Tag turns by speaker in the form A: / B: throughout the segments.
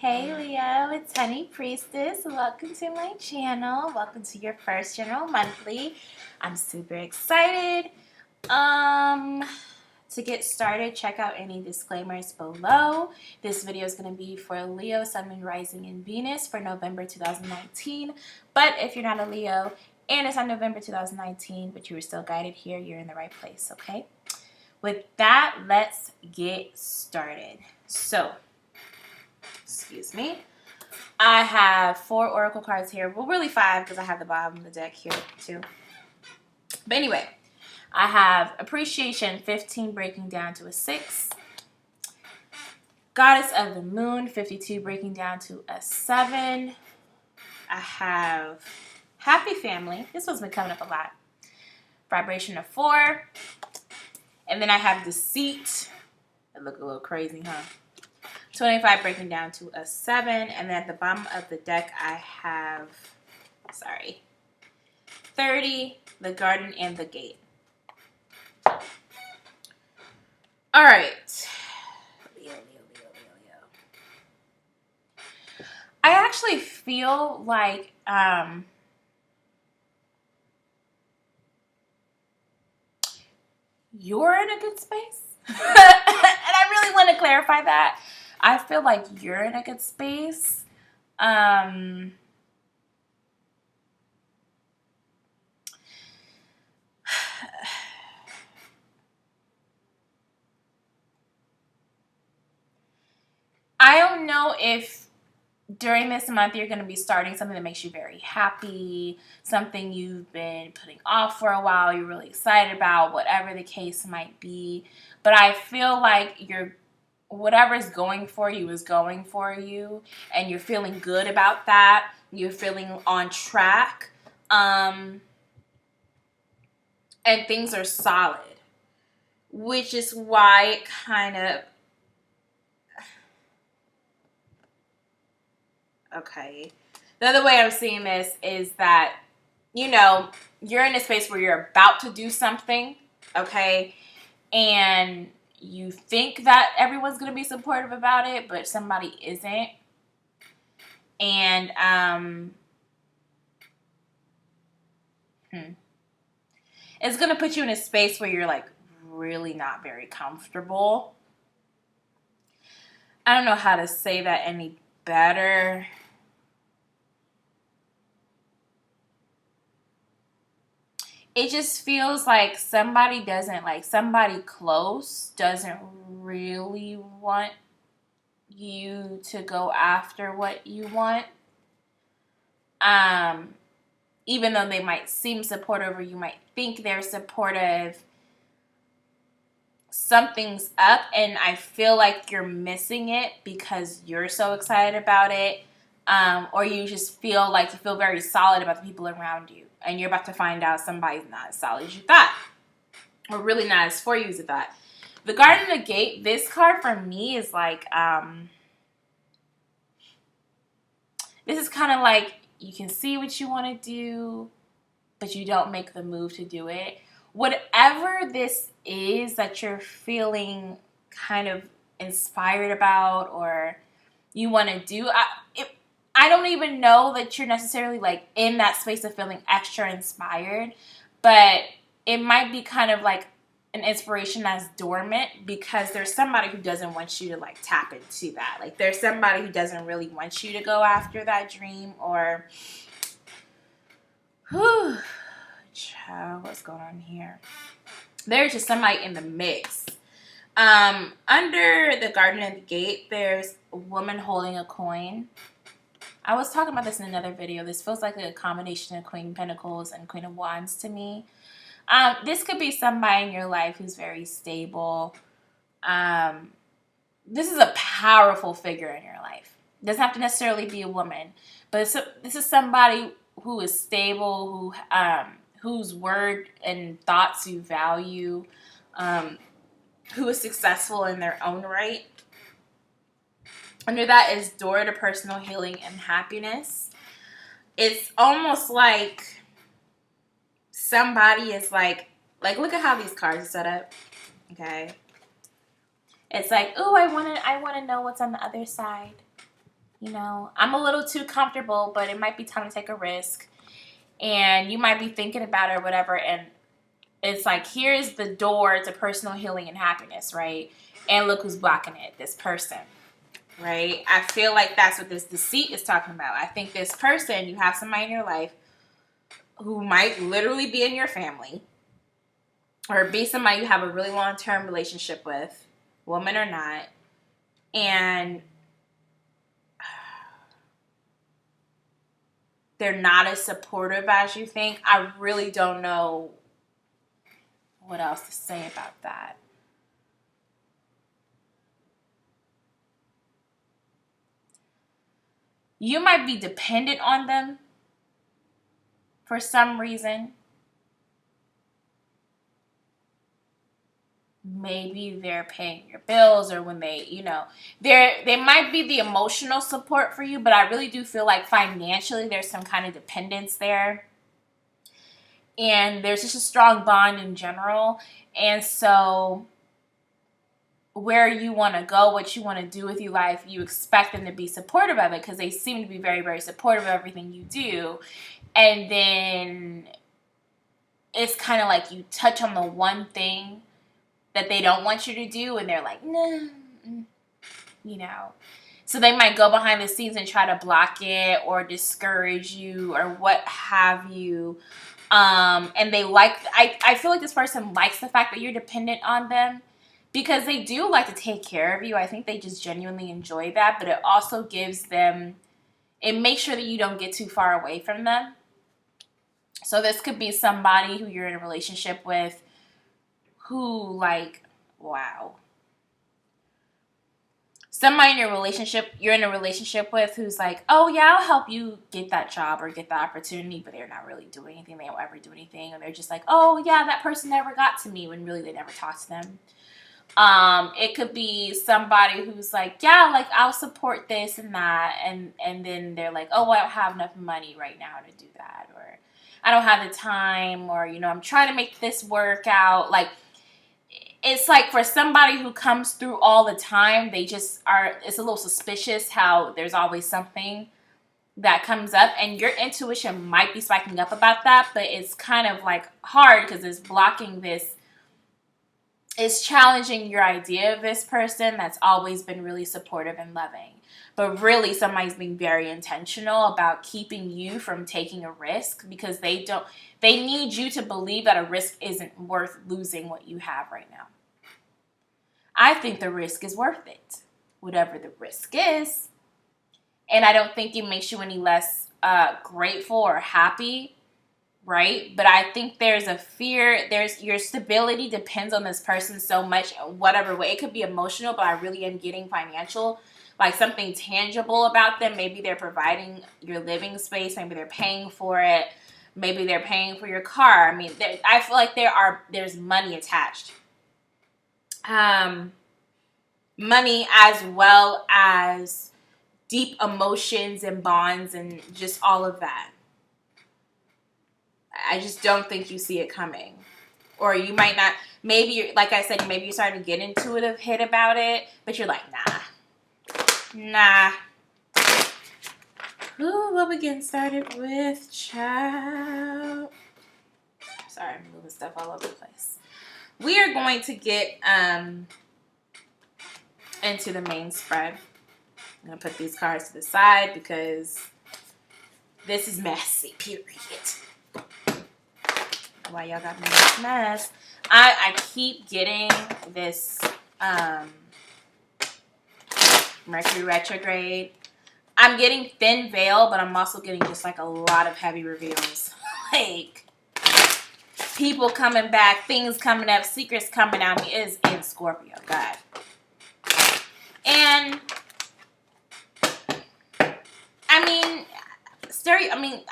A: Hey Leo, it's Honey Priestess. Welcome to my channel. Welcome to your first general monthly. I'm super excited. To get started, check out any disclaimers below. This video is going to be for Leo, Sun, Moon, Rising, and Venus for November 2019. But if you're not a Leo and it's on November 2019, but you were still guided here, you're in the right place, okay? With that, let's get started. So, excuse me. I have 4 oracle cards here. Well, really 5 because I have the bottom of the deck here too. But anyway, I have Appreciation 15 breaking down to a 6. Goddess of the Moon 52 breaking down to a 7. I have Happy Family. This one's been coming up a lot. Vibration of 4. And then I have Deceit. It look a little crazy, huh? 25 breaking down to a 7. And then at the bottom of the deck, I have, 30, the Garden, and the Gate. All right. Leo. I actually feel like you're in a good space. And I really want to clarify that. I feel like you're in a good space. I don't know if during this month you're going to be starting something that makes you very happy, something you've been putting off for a while, you're really excited about, whatever the case might be. But I feel like whatever's going for you is going for you, and you're feeling good about that. You're feeling on track, and things are solid, which is why it kind of, okay. The other way I'm seeing this is that, you're in a space where you're about to do something, okay, and you think that everyone's going to be supportive about it, but somebody isn't. And it's going to put you in a space where you're like really not very comfortable. I don't know how to say that any better. It just feels like somebody close doesn't really want you to go after what you want. Even though they might seem supportive or you might think they're supportive, something's up, and I feel like you're missing it because you're so excited about it. Or you just feel like you feel very solid about the people around you, and you're about to find out somebody's not as solid as you thought, or really not as for you as you thought. The Garden and the Gate, this card for me is like, this is kind of like you can see what you want to do, but you don't make the move to do it. Whatever this is that you're feeling kind of inspired about or you want to do, I don't even know that you're necessarily like in that space of feeling extra inspired, but it might be kind of like an inspiration that's dormant because there's somebody who doesn't want you to like tap into that. Like there's somebody who doesn't really want you to go after that dream, or child, what's going on here? There's just somebody in the mix. Under the Garden and the Gate, there's a woman holding a coin. I was talking about this in another video. This feels like a combination of Queen of Pentacles and Queen of Wands to me. This could be somebody in your life who's very stable. This is a powerful figure in your life. It doesn't have to necessarily be a woman, but this is somebody who is stable, whose word and thoughts you value, who is successful in their own right. Under that is door to personal healing and happiness. It's almost like somebody is like look at how these cards are set up. Okay. It's like, oh, I want to know what's on the other side. You know, I'm a little too comfortable, but it might be time to take a risk. And you might be thinking about it or whatever, and it's like, here's the door to personal healing and happiness, right? And look who's blocking it, this person, right? I feel like that's what this deceit is talking about. I think this person, you have somebody in your life who might literally be in your family, or be somebody you have a really long-term relationship with, woman or not, and they're not as supportive as you think. I really don't know what else to say about that. You might be dependent on them for some reason. Maybe they're paying your bills, or when they, you know, they might be the emotional support for you, but I really do feel like financially there's some kind of dependence there. And there's just a strong bond in general. And so where you want to go, what you want to do with your life, you expect them to be supportive of it, because they seem to be very, very supportive of everything you do. And then it's kind of like you touch on the one thing that they don't want you to do, and they're like, nah, you know. So they might go behind the scenes and try to block it or discourage you or what have you. And they like, I feel like this person likes the fact that you're dependent on them, because they do like to take care of you. I think they just genuinely enjoy that, but it also gives them, it makes sure that you don't get too far away from them. So this could be somebody who you're in a relationship with who, like, wow. Somebody in your relationship, you're in a relationship with, who's like, oh yeah, I'll help you get that job or get that opportunity, but they're not really doing anything. They don't ever do anything. And they're just like, oh yeah, that person never got to me, when really they never talked to them. It could be somebody who's like, yeah, like, I'll support this and that. And then they're like, oh, well, I don't have enough money right now to do that. Or I don't have the time, or, you know, I'm trying to make this work out. Like, it's like for somebody who comes through all the time, they just are, it's a little suspicious how there's always something that comes up, and your intuition might be spiking up about that, but it's kind of like hard because it's blocking this. It's challenging your idea of this person that's always been really supportive and loving. But really, somebody's being very intentional about keeping you from taking a risk, because they need you to believe that a risk isn't worth losing what you have right now. I think the risk is worth it, whatever the risk is. And I don't think it makes you any less grateful or happy, right? But I think there's a fear, your stability depends on this person so much, whatever way. It could be emotional, but I really am getting financial, like something tangible about them. Maybe they're providing your living space. Maybe they're paying for it. Maybe they're paying for your car. I mean, I feel like there's money attached. Money, as well as deep emotions and bonds and just all of that. I just don't think you see it coming. Or you might not, maybe, like I said, maybe you're starting to get intuitive hit about it, but you're like, nah. Ooh, what we getting started with, child? Sorry, I'm moving stuff all over the place. We are going to get into the main spread. I'm going to put these cards to the side because this is messy, period. Why y'all got me in this mess? I keep getting this Mercury retrograde. I'm getting thin veil, but I'm also getting just like a lot of heavy reveals. Like, people coming back, things coming up, secrets coming out. It is in Scorpio, God. And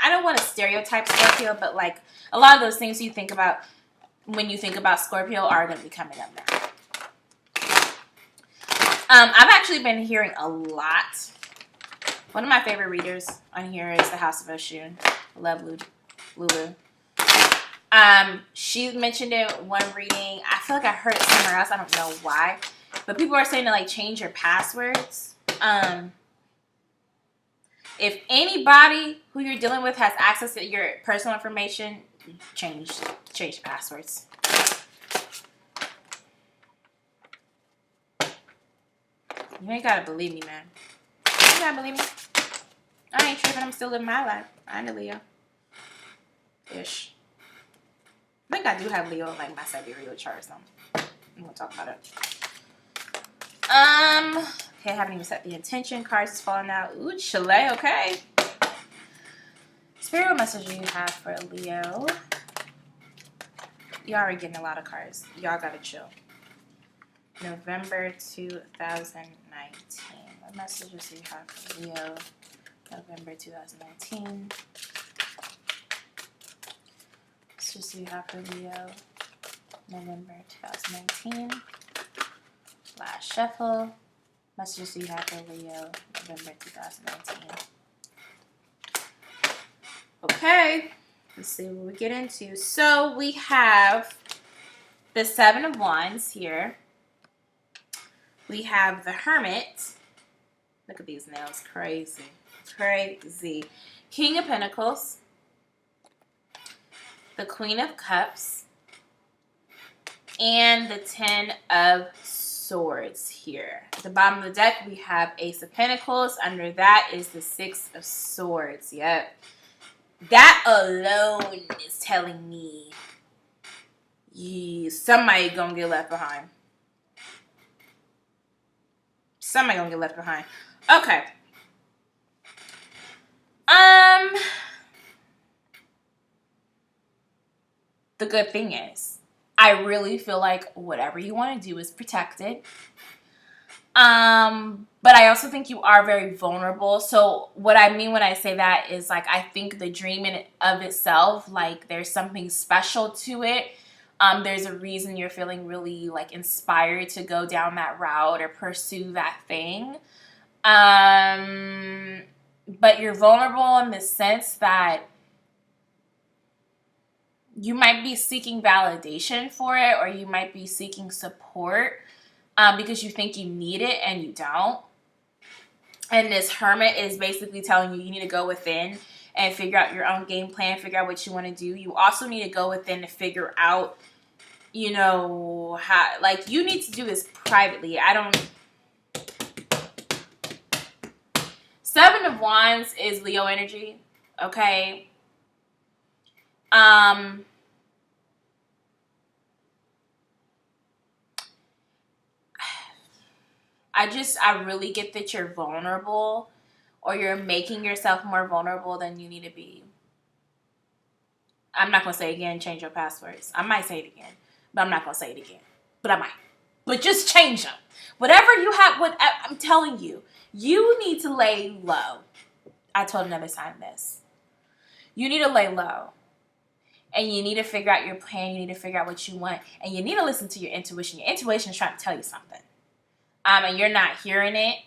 A: I don't want to stereotype Scorpio, but like a lot of those things you think about when you think about Scorpio are going to be coming up now. I've actually been hearing a lot. One of my favorite readers on here is the House of Oshun. I love Lulu. She mentioned it one reading. I feel like I heard it somewhere else. I don't know why. But people are saying to like change your passwords. If anybody who you're dealing with has access to your personal information, change passwords. You ain't gotta believe me, man. You ain't gotta believe me. I ain't tripping. I'm still living my life. I'm a Leo. Ish. I think I do have Leo in like my sidereal chart or something. I'm gonna talk about it. Okay, I haven't even set the intention. Cards is falling out. Ooh, Chile, okay. Spirit, what message do you have for Leo? Y'all are getting a lot of cards. Y'all gotta chill. November 2019. What messages do you have for Leo? November 2019. Messages do you have for Leo? November 2019. Last shuffle. Messages do you have for Leo? November 2019. Okay. Let's see what we get into. So we have the Seven of Wands here. We have the Hermit. Look at these nails. Crazy. Crazy. King of Pentacles. The Queen of Cups. And the Ten of Swords here. At the bottom of the deck, we have Ace of Pentacles. Under that is the Six of Swords. Yep. That alone is telling me somebody gonna get left behind. Somebody gonna get left behind. Okay. The good thing is, I really feel like whatever you want to do is protected. But I also think you are very vulnerable. So what I mean when I say that is like, I think the dream in of itself, like there's something special to it. There's a reason you're feeling really like inspired to go down that route or pursue that thing. But you're vulnerable in the sense that you might be seeking validation for it, or you might be seeking support because you think you need it and you don't. And this Hermit is basically telling you need to go within and figure out your own game plan, figure out what you want to do. You also need to go within to figure out, you know, how, like, you need to do this privately. Seven of Wands is Leo energy, okay? I really get that you're vulnerable, or you're making yourself more vulnerable than you need to be. I'm not going to say it again, change your passwords. I might say it again, but I'm not going to say it again. But I might. But just change them. Whatever you have, I'm telling you, you need to lay low. I told another sign this. You need to lay low. And you need to figure out your plan. You need to figure out what you want. And you need to listen to your intuition. Your intuition is trying to tell you something. And you're not hearing it.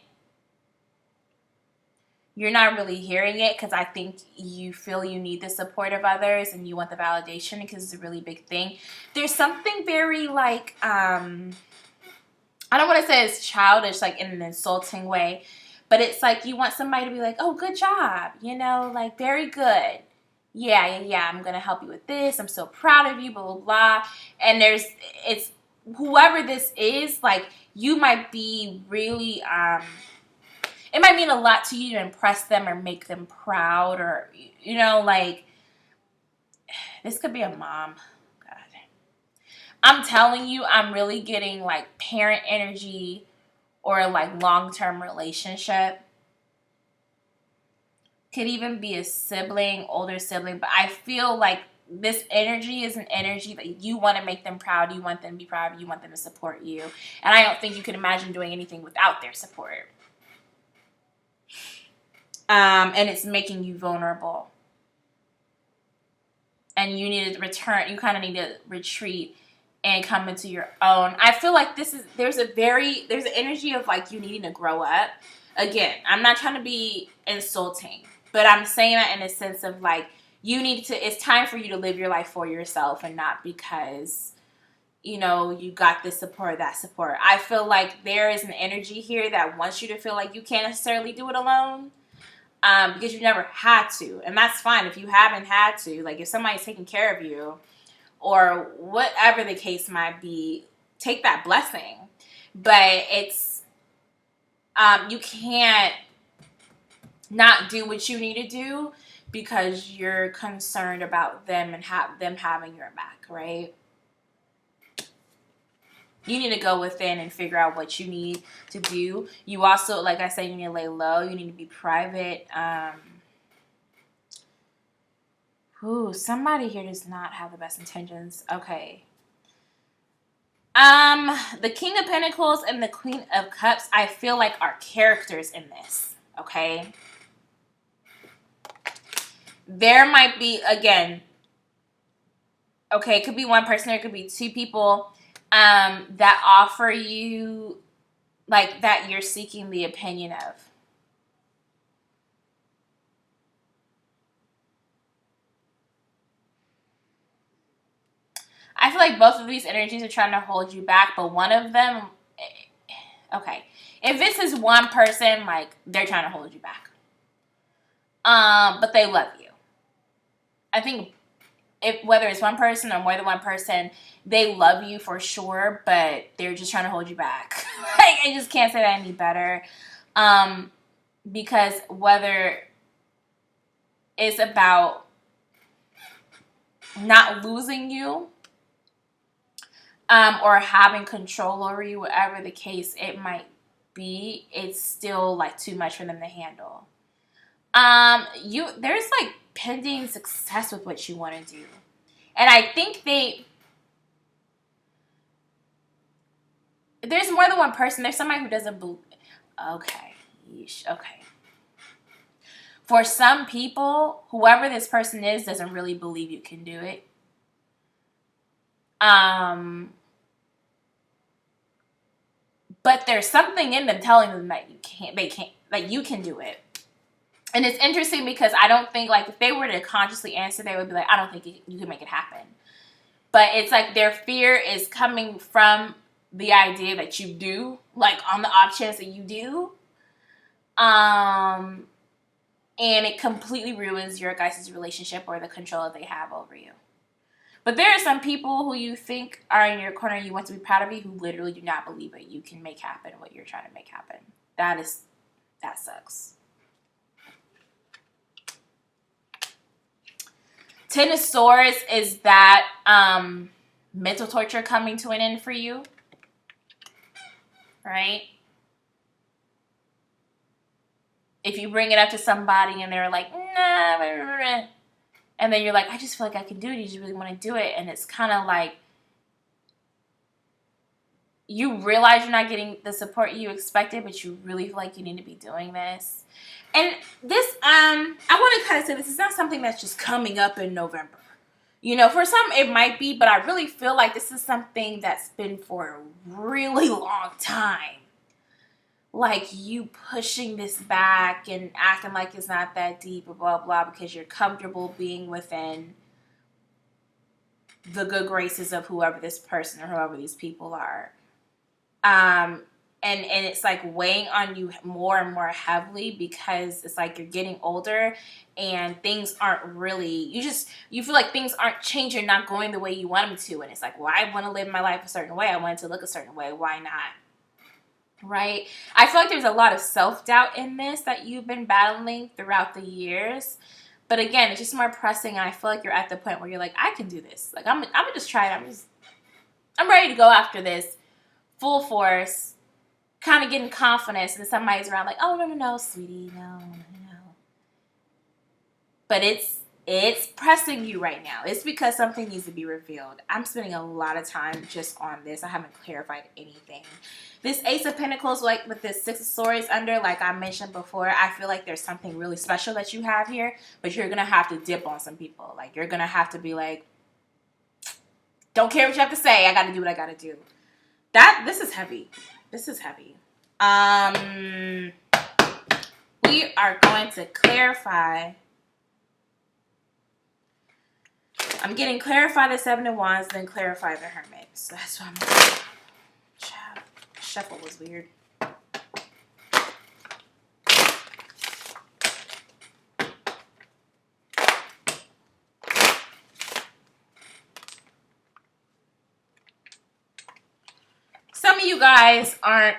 A: You're not really hearing it because I think you feel you need the support of others and you want the validation because it's a really big thing. There's something very like, I don't want to say it's childish, like in an insulting way, but it's like you want somebody to be like, oh, good job, you know, like very good. Yeah, I'm going to help you with this. I'm so proud of you, blah, blah, blah. And it's whoever this is, like, you might be really, it might mean a lot to you to impress them or make them proud, or, you know, like, this could be a mom. God. I'm telling you, I'm really getting, like, parent energy or, like, long-term relationship. Could even be a sibling, older sibling, but I feel like this energy is an energy that you want to make them proud. You want them to be proud. You want them to support you. And I don't think you can imagine doing anything without their support. And it's making you vulnerable. And you need to return. You kind of need to retreat and come into your own. I feel like there's an energy of like you needing to grow up. Again, I'm not trying to be insulting, but I'm saying that in a sense of like, it's time for you to live your life for yourself and not because, you know, you got this support, that support. I feel like there is an energy here that wants you to feel like you can't necessarily do it alone. because you never had to. And that's fine if you haven't had to. Like, if somebody's taking care of you or whatever the case might be, take that blessing. But it's, you can't not do what you need to do because you're concerned about them and them having your back, right? You need to go within and figure out what you need to do. You also, like I said, you need to lay low. You need to be private. Somebody here does not have the best intentions. Okay. The King of Pentacles and the Queen of Cups, I feel like are characters in this. Okay. There might be, again, okay, it could be one person or it could be two people that offer you, like, that you're seeking the opinion of. I feel like both of these energies are trying to hold you back, but one of them, okay, if this is one person, like, they're trying to hold you back. But they love you. I think whether it's one person or more than one person, they love you for sure, but they're just trying to hold you back. Like, I just can't say that any better. Because whether it's about not losing you, or having control over you, whatever the case it might be, it's still like too much for them to handle. There's like pending success with what you want to do. And I think there's more than one person. There's somebody who doesn't believe. Okay. Yeesh. Okay. For some people, whoever this person is doesn't really believe you can do it. But there's something in them telling them that you can do it. And it's interesting because I don't think, like, if they were to consciously answer, they would be like, I don't think you can make it happen. But it's like their fear is coming from the idea that you do, like, on the off chance that you do. And it completely ruins your guys' relationship or the control that they have over you. But there are some people who you think are in your corner, you want to be proud of you, who literally do not believe that you can make happen what you're trying to make happen. That sucks. Ten of Swords is that mental torture coming to an end for you, right? If you bring it up to somebody and they're like, nah, and then you're like, I just feel like I can do it. You just really want to do it. And it's kind of like you realize you're not getting the support you expected, but you really feel like you need to be doing this. And this, I want to kind of say this is not something that's just coming up in November. You know, for some it might be, but I really feel like this is something that's been for a really long time. Like, you pushing this back and acting like it's not that deep or blah, blah, because you're comfortable being within the good graces of whoever this person or whoever these people are. And it's like weighing on you more and more heavily because it's like you're getting older and things aren't really, you feel like things aren't changing, not going the way you want them to. And it's like, well, I want to live my life a certain way. I want it to look a certain way. Why not? Right? I feel like there's a lot of self-doubt in this that you've been battling throughout the years. But again, it's just more pressing. And I feel like you're at the point where you're like, I can do this. Like, I'm going to just try it. I'm ready to go after this full force. Kind of getting confidence, and somebody's around like, oh, no, sweetie, no. But it's pressing you right now. It's because something needs to be revealed. I'm spending a lot of time just on this. I haven't clarified anything. This Ace of Pentacles, like with this Six of Swords under, like I mentioned before, I feel like there's something really special that you have here, but you're going to have to dip on some people. Like, you're going to have to be like, don't care what you have to say. I got to do what I got to do. This is heavy. This is heavy. We are going to clarify. I'm getting clarify the Seven of Wands, then clarify the Hermit. So that's what I'm doing. Shuffle was weird. of you guys aren't,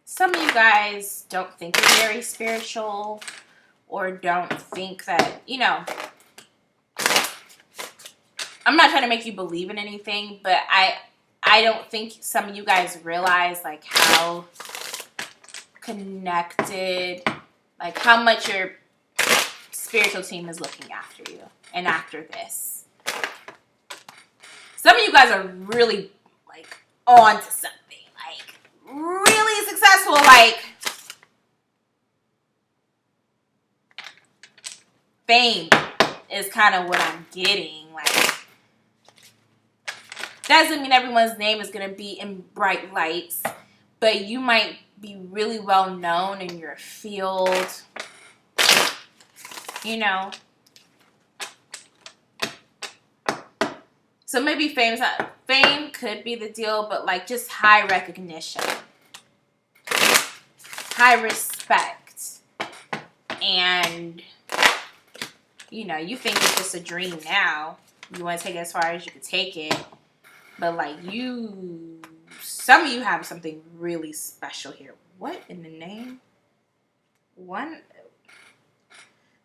A: some of you guys don't think you're very spiritual, or don't think that, you know, I'm not trying to make you believe in anything, but I don't think some of you guys realize like how connected, like how much your spiritual team is looking after you and after this. Some of you guys are really like on to something, like really successful, like fame is kind of what I'm getting. Like, doesn't mean everyone's name is going to be in bright lights, but you might be really well known in your field, you know. So maybe fame could be the deal, but like just high recognition, high respect, and you know, you think it's just a dream now. You want to take it as far as you can take it. But like some of you have something really special here. What in the name?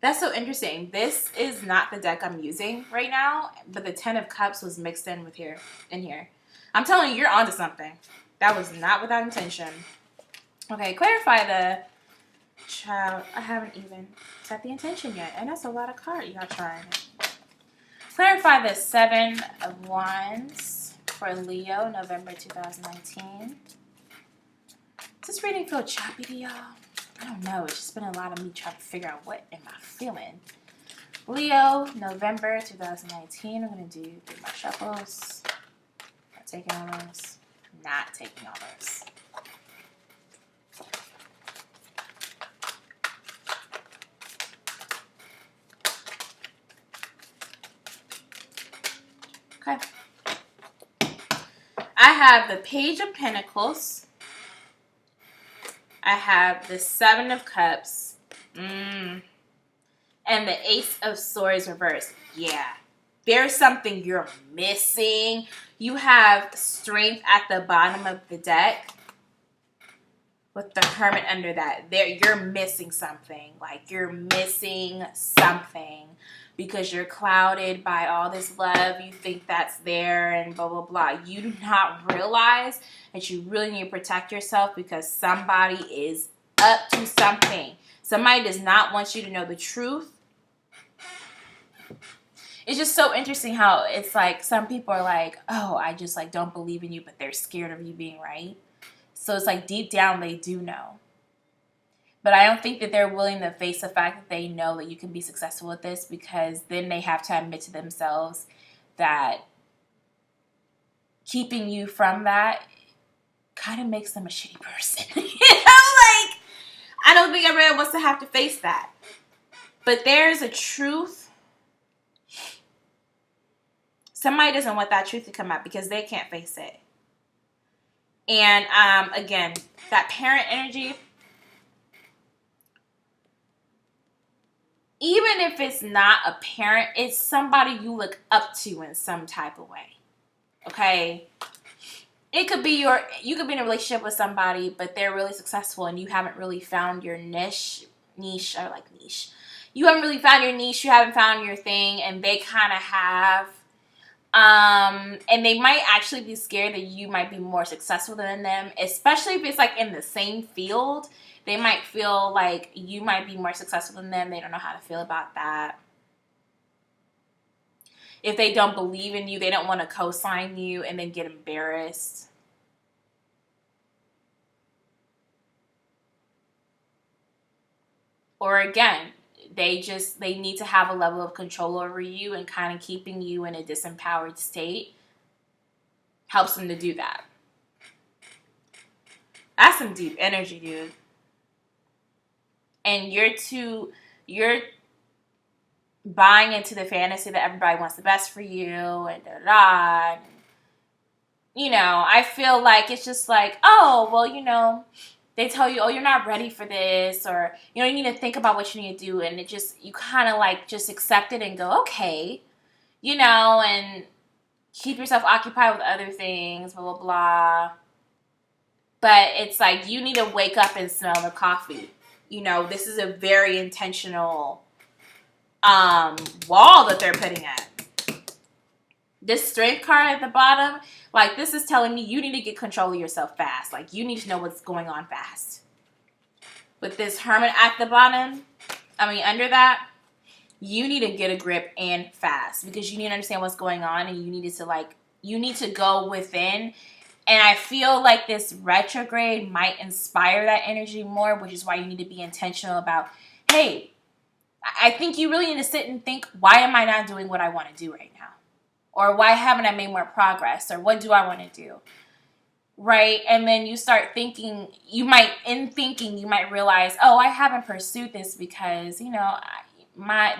A: That's so interesting. This is not the deck I'm using right now, but the 10 of Cups was mixed in with here. I'm telling you, you're onto something. That was not without intention. Okay, clarify the child. I haven't even set the intention yet, and that's a lot of cards. Y'all trying it. Clarify the 7 of Wands for Leo, November 2019. Does this reading feel choppy to y'all? I don't know. It's just been a lot of me trying to figure out what am I feeling. Leo, November 2019. I'm going to do 3 more shuffles. Not taking all those. Not taking all those. Okay. I have the Page of Pentacles. I have the 7 of Cups. And the Ace of Swords reversed. Yeah. There's something you're missing. You have Strength at the bottom of the deck with the Hermit under that. You're missing something. Like, you're missing something because you're clouded by all this love. You think that's there and blah, blah, blah. You do not realize that you really need to protect yourself because somebody is up to something. Somebody does not want you to know the truth. It's just so interesting how it's like some people are like, oh, I just like don't believe in you, but they're scared of you being right. So it's like deep down they do know. But I don't think that they're willing to face the fact that they know that you can be successful with this, because then they have to admit to themselves that keeping you from that kind of makes them a shitty person. You know, like, I don't think everyone wants to have to face that. But there's a truth. Somebody doesn't want that truth to come out because they can't face it. And again, that parent energy, even if it's not a parent, it's somebody you look up to in some type of way. Okay? It could be you could be in a relationship with somebody, but they're really successful and you haven't really found your niche. I like niche. You haven't really found your niche. You haven't found your thing, and they kind of have. And they might actually be scared that you might be more successful than them, especially if it's like in the same field. They might feel like you might be more successful than them. They don't know how to feel about that. If they don't believe in you, they don't want to co-sign you and then get embarrassed. Or again, they need to have a level of control over you, and kind of keeping you in a disempowered state helps them to do that. That's some deep energy, dude. And you're buying into the fantasy that everybody wants the best for you and da-da-da. You know, I feel like it's just like, oh, well, you know, they tell you, oh, you're not ready for this, or, you know, you need to think about what you need to do, and you kind of like just accept it and go, okay, you know, and keep yourself occupied with other things, blah, blah, blah. But it's like you need to wake up and smell the coffee. You know, this is a very intentional wall that they're putting at. This strength card at the bottom, like this is telling me you need to get control of yourself fast. Like you need to know what's going on fast. With this hermit at the bottom, under that, you need to get a grip and fast because you need to understand what's going on and you need to go within. And I feel like this retrograde might inspire that energy more, which is why you need to be intentional about, hey, I think you really need to sit and think, why am I not doing what I want to do right now? Or why haven't I made more progress? Or what do I want to do? Right? And then you start thinking, you might realize, oh, I haven't pursued this because,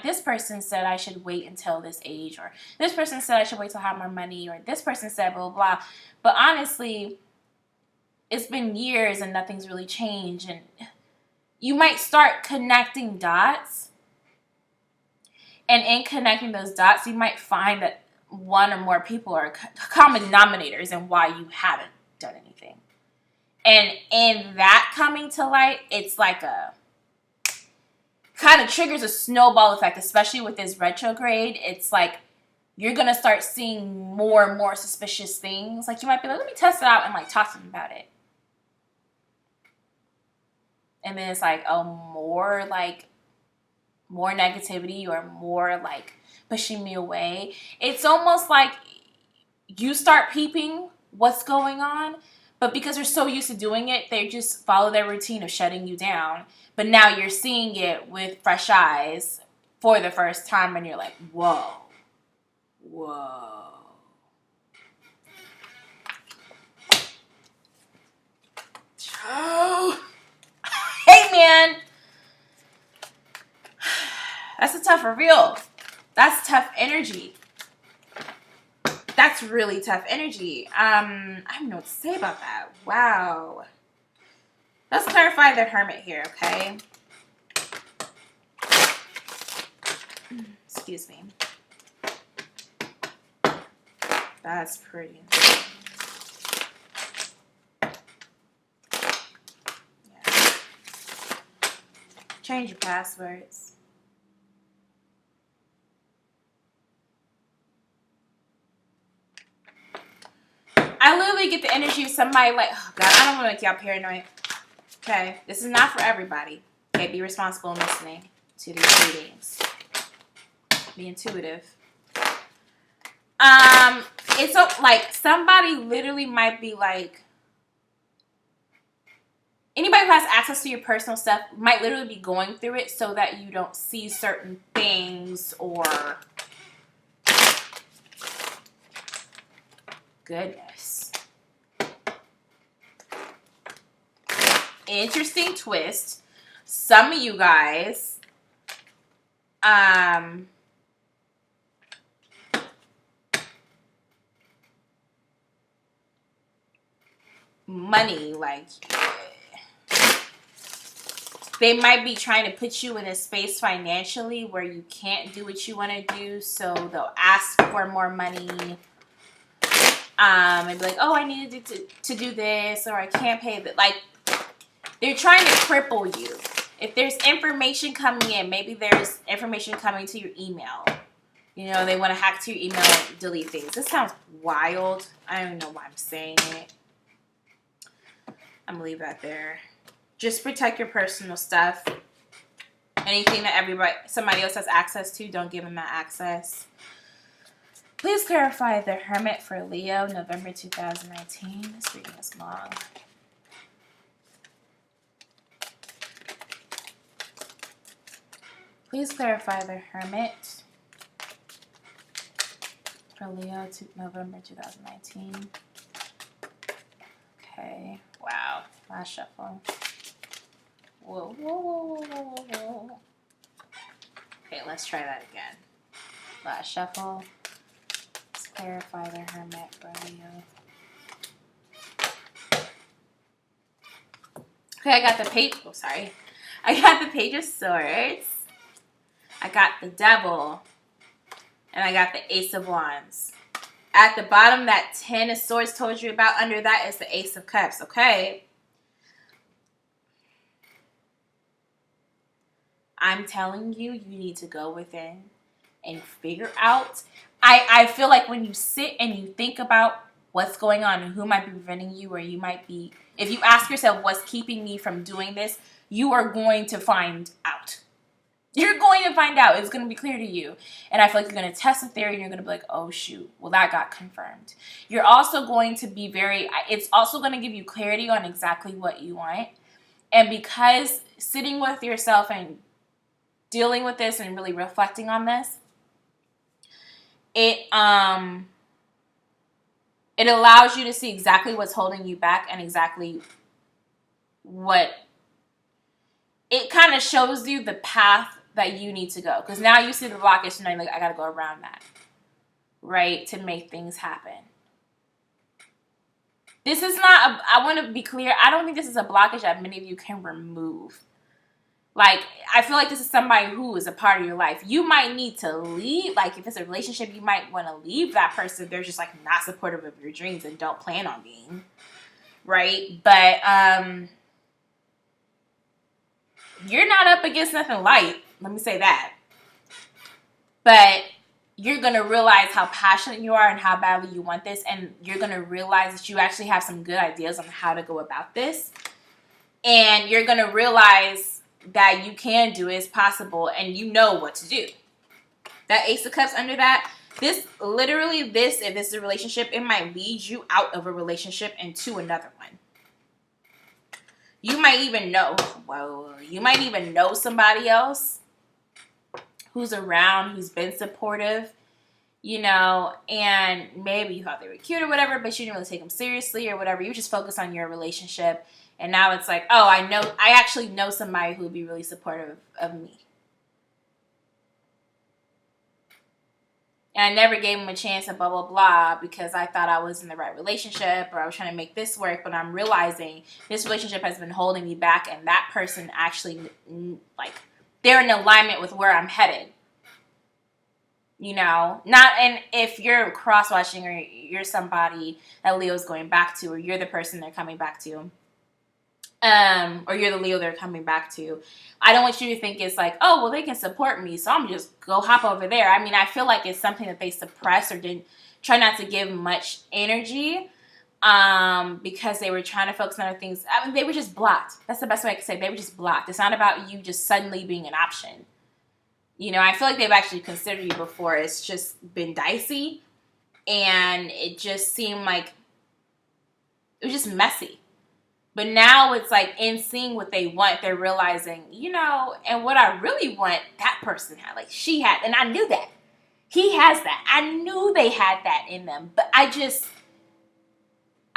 A: this person said I should wait until this age, or this person said I should wait till I have more money, or this person said blah, blah, blah. But honestly, it's been years and nothing's really changed. And you might start connecting dots. And in connecting those dots, you might find that one or more people are common denominators in why you haven't done anything. And in that coming to light, it's like kind of triggers a snowball effect, especially with this retrograde. It's like you're going to start seeing more and more suspicious things. Like you might be like, let me test it out and like talk to them about it. And then it's like, oh, more negativity or more like pushing me away. It's almost like you start peeping what's going on, but because they're so used to doing it, they just follow their routine of shutting you down. But now you're seeing it with fresh eyes for the first time, and you're like, whoa. Oh. Hey, man. That's a tough reveal. That's tough energy. That's really tough energy. I don't know what to say about that. Wow. Let's clarify the hermit here, okay? Excuse me. That's pretty. Yeah. Change your passwords. I literally get the energy of somebody like, oh God, I don't want to make y'all paranoid. Okay, this is not for everybody. Okay, be responsible in listening to these readings. Be intuitive. It's like somebody literally might be like, anybody who has access to your personal stuff might literally be going through it so that you don't see certain things or goodness. Interesting twist. Some of you guys, money, like they might be trying to put you in a space financially where you can't do what you want to do, so they'll ask for more money. And be like, oh, I needed to do this, or I can't pay that. Like, they're trying to cripple you. If there's information coming in, maybe there's information coming to your email. You know, they want to hack to your email and delete things. This sounds wild. I don't know why I'm saying it. I'm going to leave that there. Just protect your personal stuff. Anything that somebody else has access to, don't give them that access. Please clarify the Hermit for Leo, November 2019. This reading is long. Please clarify the Hermit for Leo, November 2019. Okay. Wow. Last shuffle. Whoa, whoa, whoa, whoa, whoa, whoa. Okay, let's try that again. Last shuffle. Let's clarify the Hermit for Leo. Okay, I got the page. Oh, sorry. I got the Page of Swords. I got the Devil. And I got the Ace of Wands. At the bottom, that 10 of Swords told you about, under that is the Ace of Cups, okay? I'm telling you, you need to go within and figure out. I feel like when you sit and you think about what's going on and who might be preventing you, or you might be, if you ask yourself what's keeping me from doing this, you are going to find out. You're going to find out. It's going to be clear to you. And I feel like you're going to test the theory and you're going to be like, oh, shoot. Well, that got confirmed. You're also going to be it's also going to give you clarity on exactly what you want. And because sitting with yourself and dealing with this and really reflecting on this, it allows you to see exactly what's holding you back and exactly what it kind of shows you the path that you need to go. Because now you see the blockage and you're like, I got to go around that, right, to make things happen. This is not, I want to be clear, I don't think this is a blockage that many of you can remove. Like, I feel like this is somebody who is a part of your life. You might need to leave. Like, if it's a relationship, you might want to leave that person if they're just, like, not supportive of your dreams and don't plan on being. Right? But, you're not up against nothing light. Let me say that. But you're going to realize how passionate you are and how badly you want this. And you're going to realize that you actually have some good ideas on how to go about this. And you're going to realize that you can do it, it's possible, and you know what to do. That Ace of Cups under that, if this is a relationship, it might lead you out of a relationship into another one. You might even know somebody else who's around, who's been supportive, and maybe you thought they were cute or whatever, but you didn't really take them seriously or whatever. You just focus on your relationship. And now it's like, oh, I actually know somebody who would be really supportive of me. And I never gave him a chance and blah, blah, blah, because I thought I was in the right relationship or I was trying to make this work. But I'm realizing this relationship has been holding me back, and that person actually, like, they're in alignment with where I'm headed. And if you're cross-watching or you're somebody that Leo's going back to, or you're the person they're coming back to, or you're the Leo they're coming back to, I don't want you to think it's like, oh, well, they can support me, so I'm just go hop over there. I mean, I feel like it's something that they suppress or didn't try not to give much energy, because they were trying to focus on other things. I mean, they were just blocked. That's the best way I could say. They were just blocked. It's not about you just suddenly being an option. I feel like they've actually considered you before. It's just been dicey, and it just seemed like it was just messy. But now it's like, in seeing what they want, they're realizing, and what I really want, that person had. Like, she had, and I knew that. He has that. I knew they had that in them. But I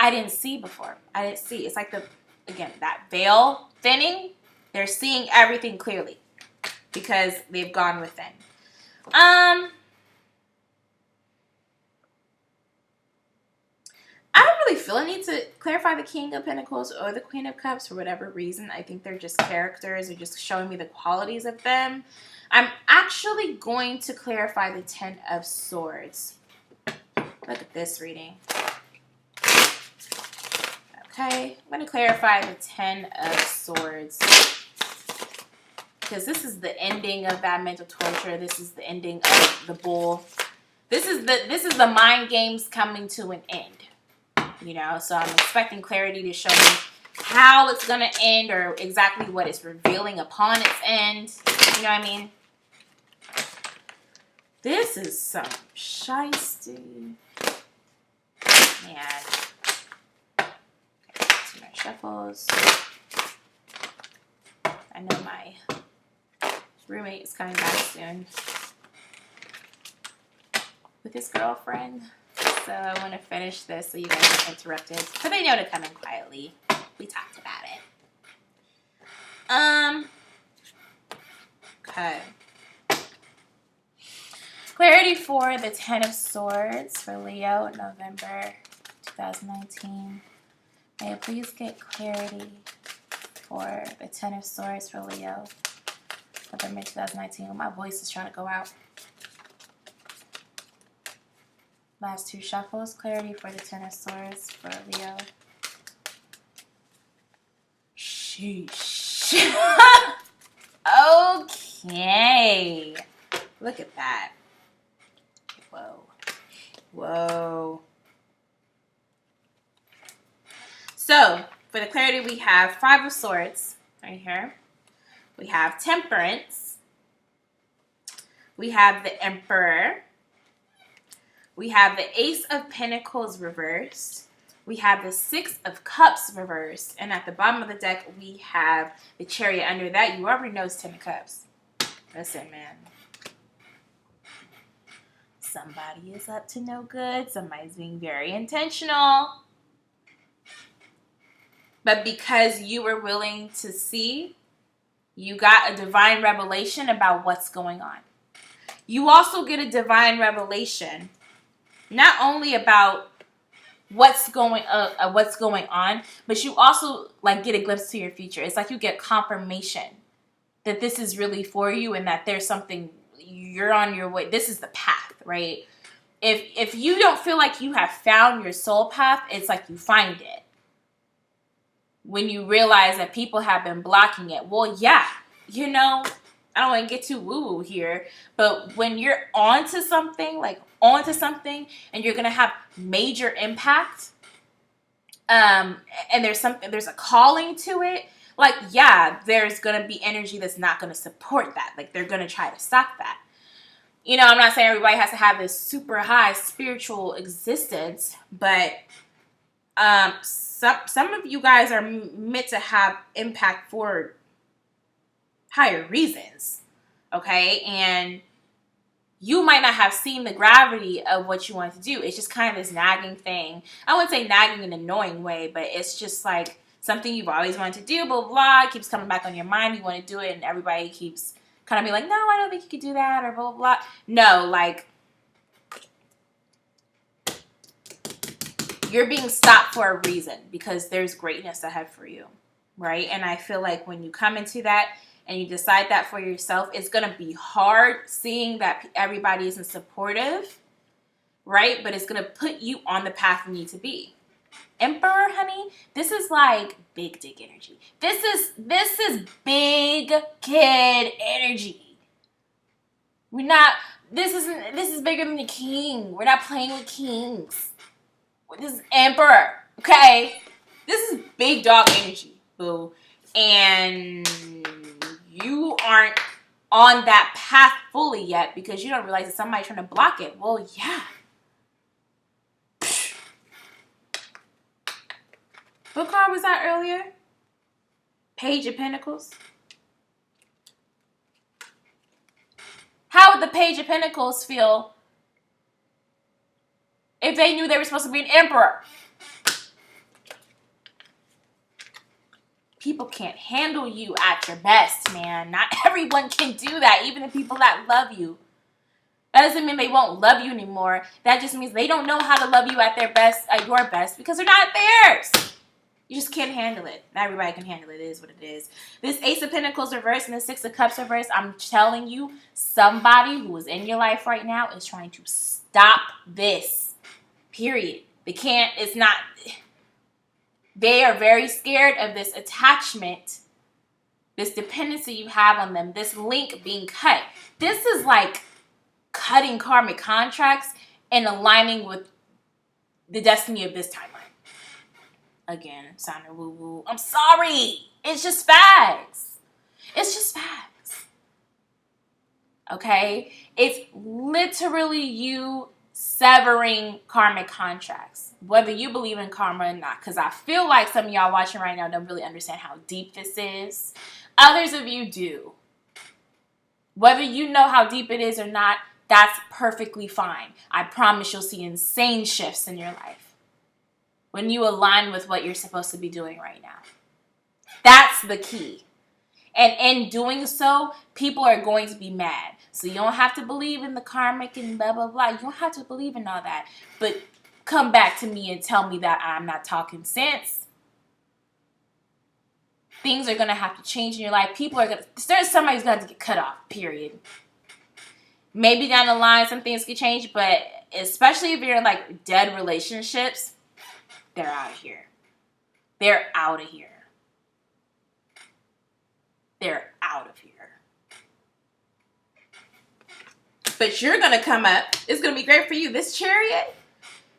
A: didn't see before. I didn't see. It's like that veil thinning. They're seeing everything clearly because they've gone within. I don't really feel a need to clarify the King of Pentacles or the Queen of Cups for whatever reason. I think they're just characters. They're just showing me the qualities of them. I'm actually going to clarify the 10 of Swords. Look at this reading. Okay, I'm going to clarify the 10 of Swords, because this is the ending of that mental torture. This is the ending of the bull. This is the mind games coming to an end. So I'm expecting clarity to show me how it's going to end, or exactly what it's revealing upon its end. You know what I mean? This is some shiesty. Man. Okay, 2 more shuffles. I know my roommate is coming back soon with his girlfriend. So I want to finish this so you guys aren't interrupted. So they know to come in quietly. We talked about it. Okay. Clarity for the 10 of Swords for Leo in November 2019. May I please get clarity for the 10 of Swords for Leo, November 2019. My voice is trying to go out. Last 2 shuffles. Clarity for the Ten of Swords for Leo. Sheesh. Okay. Look at that. Whoa. Whoa. So, for the clarity, we have 5 of Swords right here. We have Temperance. We have the Emperor. We have the Ace of Pentacles reversed. We have the 6 of Cups reversed. And at the bottom of the deck, we have the Chariot. Under that, you already know it's 10 of Cups. Listen, man. Somebody is up to no good. Somebody's being very intentional. But because you were willing to see, you got a divine revelation about what's going on. You also get a divine revelation not only about what's going on, but you also like get a glimpse to your future. It's like you get confirmation that this is really for you and that there's something, you're on your way. This is the path, right? If you don't feel like you have found your soul path, it's like you find it. When you realize that people have been blocking it. Well, yeah, you know, I don't want to get too woo-woo here, but when you're onto something, and you're going to have major impact, and there's a calling to it, like, yeah, there's going to be energy that's not going to support that. Like, they're going to try to stop that. You know, I'm not saying everybody has to have this super high spiritual existence, but some of you guys are meant to have impact for higher reasons, okay? And you might not have seen the gravity of what you want to do. It's just kind of this nagging thing. I wouldn't say nagging in an annoying way, but it's just like something you've always wanted to do, blah, blah, blah. It keeps coming back on your mind. You want to do it, and everybody keeps kind of being like, no, I don't think you could do that, or blah, blah, blah. No, like, you're being stopped for a reason because there's greatness ahead for you, right? And I feel like when you come into that and you decide that for yourself, it's going to be hard seeing that everybody isn't supportive, right? But it's going to put you on the path you need to be. Emperor, honey, this is like big dick energy. This is big kid energy. This is bigger than the king. We're not playing with kings. This is Emperor, okay? This is big dog energy, boo. And you aren't on that path fully yet because you don't realize that somebody's trying to block it. Well, yeah. What card was that earlier? Page of Pentacles. How would the Page of Pentacles feel if they knew they were supposed to be an emperor? People can't handle you at your best, man. Not everyone can do that, even the people that love you. That doesn't mean they won't love you anymore. That just means they don't know how to love you at their best, at your best, because they're not theirs. You just can't handle it. Not everybody can handle it. It is what it is. This Ace of Pentacles reverse and the Six of Cups reverse, I'm telling you, somebody who is in your life right now is trying to stop this. Period. They can't, it's not, they are very scared of this attachment, this dependency you have on them, this link being cut. This is like cutting karmic contracts and aligning with the destiny of this timeline. Again, sounding woo-woo. I'm sorry. It's just facts. It's just facts. Okay? It's literally you severing karmic contracts, whether you believe in karma or not, because I feel like some of y'all watching right now don't really understand how deep this is. Others of you do. Whether you know how deep it is or not, that's perfectly fine. I promise you'll see insane shifts in your life when you align with what you're supposed to be doing right now. That's the key. And in doing so, people are going to be mad. So you don't have to believe in the karmic and blah, blah, blah. You don't have to believe in all that. But come back to me and tell me that I'm not talking sense. Things are going to have to change in your life. Somebody's going to get cut off, period. Maybe down the line some things could change, but especially if you're in like dead relationships, they're out of here. They're out of here. They're out of here. But you're going to come up. It's going to be great for you. This Chariot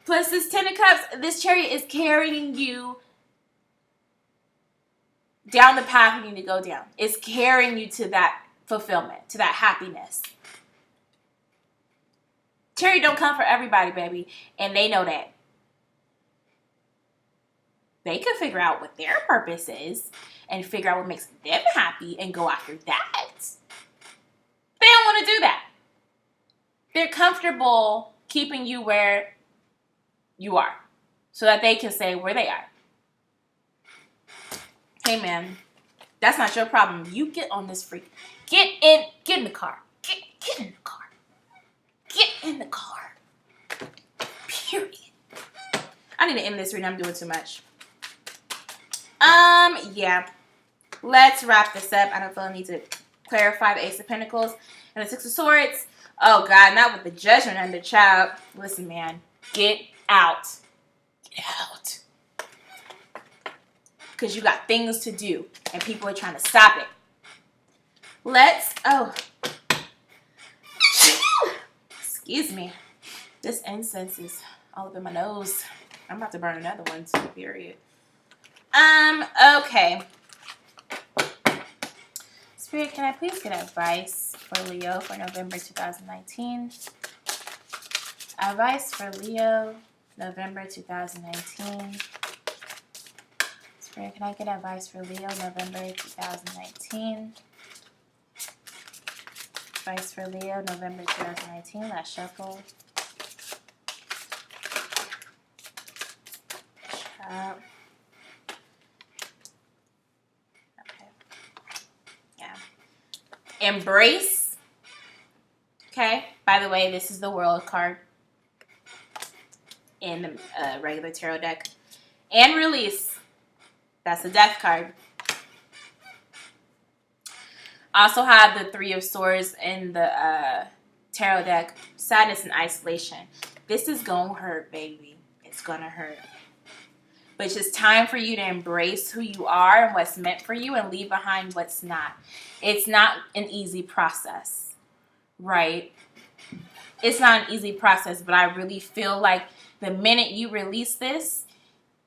A: plus this Ten of Cups, this Chariot is carrying you down the path you need to go down. It's carrying you to that fulfillment, to that happiness. Chariot don't come for everybody, baby. And they know that. They can figure out what their purpose is and figure out what makes them happy and go after that. They don't want to do that. They're comfortable keeping you where you are so that they can say where they are. Hey, man, that's not your problem. You get on this freak. Get in the car. Get in the car. Get in the car. Period. I need to end this reading. I'm doing too much. Yeah. Let's wrap this up. I don't feel I need to clarify the Ace of Pentacles and the Six of Swords. Oh, God, not with the Judgment under, child. Listen, man. Get out. Get out. Because you got things to do, and people are trying to stop it. Excuse me. This incense is all up in my nose. I'm about to burn another one, too, period. Okay. Spirit, can I please get advice for Leo for November 2019? Advice for Leo, November 2019. Spirit, can I get advice for Leo, November 2019? Advice for Leo, November 2019. Last shuffle. Okay. Yeah. Embrace. Okay. By the way, this is the World card in the regular tarot deck. And release. That's the Death card. Also have the Three of Swords in the tarot deck. Sadness and isolation. This is gonna hurt, baby. It's gonna hurt. But it's just time for you to embrace who you are and what's meant for you and leave behind what's not. It's not an easy process, right? It's not an easy process, but I really feel like the minute you release this,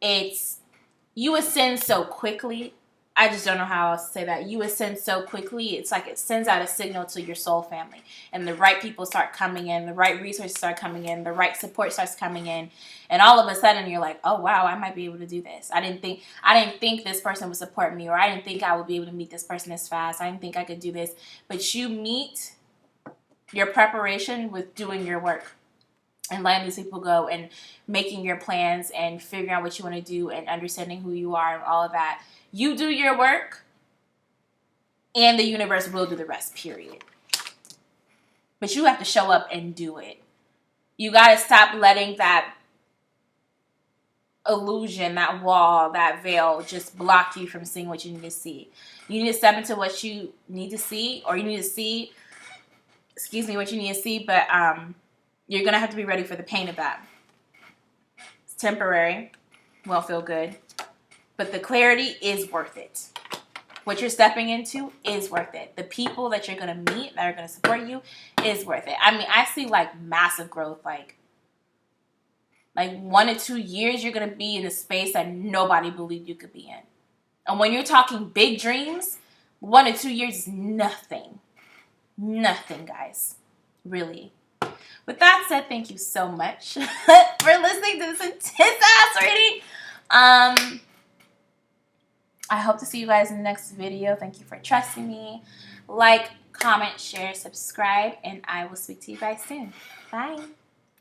A: you ascend so quickly. I just don't know how else to say that. You ascend so quickly. It's like it sends out a signal to your soul family. And the right people start coming in. The right resources start coming in. The right support starts coming in. And all of a sudden you're like, oh, wow, I might be able to do this. I didn't think this person would support me. Or I didn't think I would be able to meet this person this fast. I didn't think I could do this. But you meet your preparation with doing your work. And letting these people go and making your plans and figuring out what you want to do and understanding who you are and all of that. You do your work and the universe will do the rest, period. But you have to show up and do it. You got to stop letting that illusion, that wall, that veil just block you from seeing what you need to see. You need to step into what you need to see, or you need to see, what you need to see, but you're going to have to be ready for the pain of that. It's temporary. Won't feel good. But the clarity is worth it. What you're stepping into is worth it. The people that you're going to meet that are going to support you is worth it. I mean, I see like massive growth. Like 1 to 2 years, you're going to be in a space that nobody believed you could be in. And when you're talking big dreams, 1 to 2 years is nothing. Nothing, guys. Really. With that said, thank you so much for listening to this intense-ass reading. I hope to see you guys in the next video. Thank you for trusting me. Like, comment, share, subscribe, and I will speak to you guys soon. Bye.